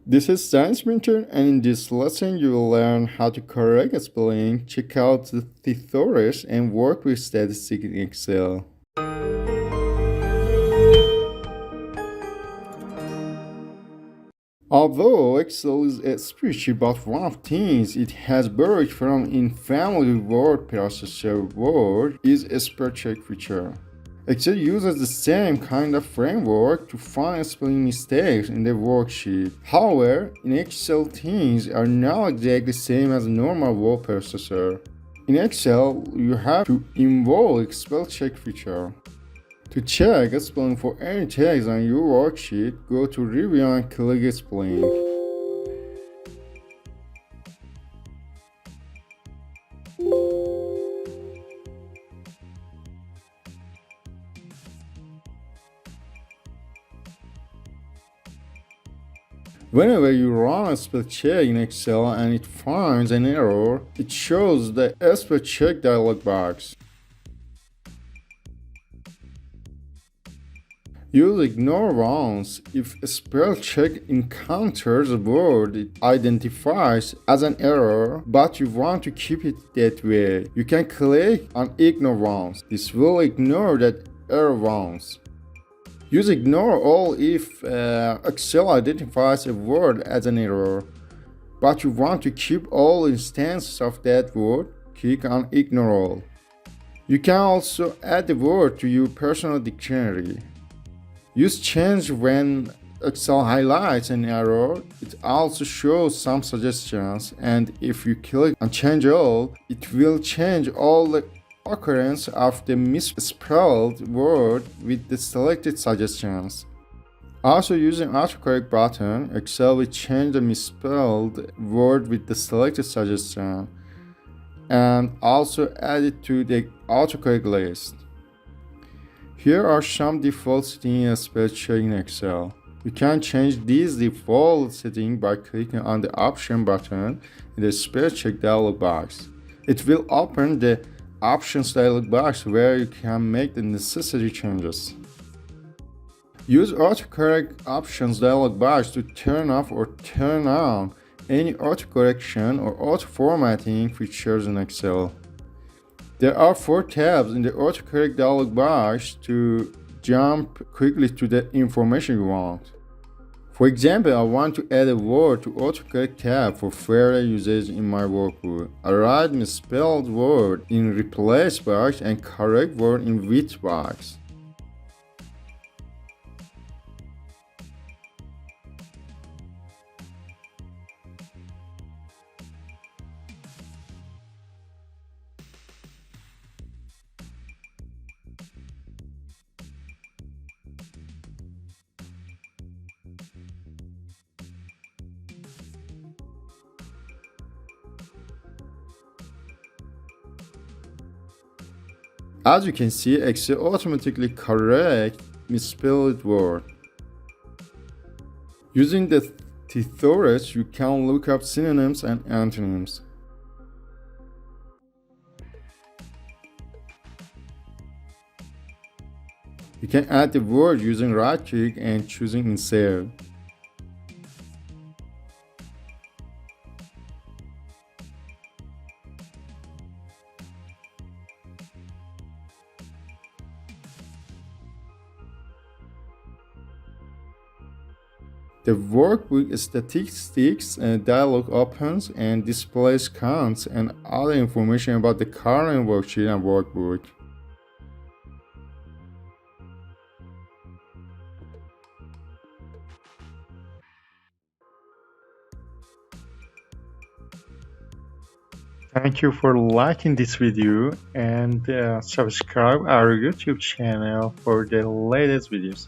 This is Science Winter, and in this lesson you will learn how to correct spelling, check out the thesaurus, and work with statistics in Excel. Although Excel is a spreadsheet, but one of things it has borrowed from in family word processor word is a spell check feature. Excel uses the same kind of framework to find spelling mistakes in the worksheet. However, in Excel things are not exactly the same as a normal word processor. In Excel, you have to invoke spell check feature. To check spelling for any text on your worksheet, go to Review and click Spelling. Whenever you run a spell check in Excel and it finds an error, it shows the spell check dialog box. Use ignore once if a spell check encounters a word it identifies as an error, but you want to keep it that way. You can click on ignore once. This will ignore that error once. Use ignore all if Excel identifies a word as an error, but you want to keep all instances of that word. Click on ignore all. You can also add the word to your personal dictionary. Use change when Excel highlights an error. It also shows some suggestions, and if you click on change all, it will change all the occurrence of the misspelled word with the selected suggestions. Also, using autocorrect button, Excel will change the misspelled word with the selected suggestion and also add it to the autocorrect list. Here are some default settings in spell check in Excel. You can change these default settings by clicking on the Option button in the spell check dialog box. It will open the Options dialog box where you can make the necessary changes. Use autocorrect Options dialog box to turn off or turn on any autocorrection or auto-formatting features in Excel. There are 4 tabs in the autocorrect dialog box to jump quickly to the information you want. For example, I want to add a word to autocorrect tab for further usage in my workbook. I write misspelled word in replace box and correct word in with box. As you can see, Excel automatically corrects misspelled word. Using the thesaurus, you can look up synonyms and antonyms. You can add the word using right click and choosing Insert. The workbook statistics dialog opens and displays counts and other information about the current worksheet and workbook. Thank you for liking this video and subscribe our YouTube channel for the latest videos.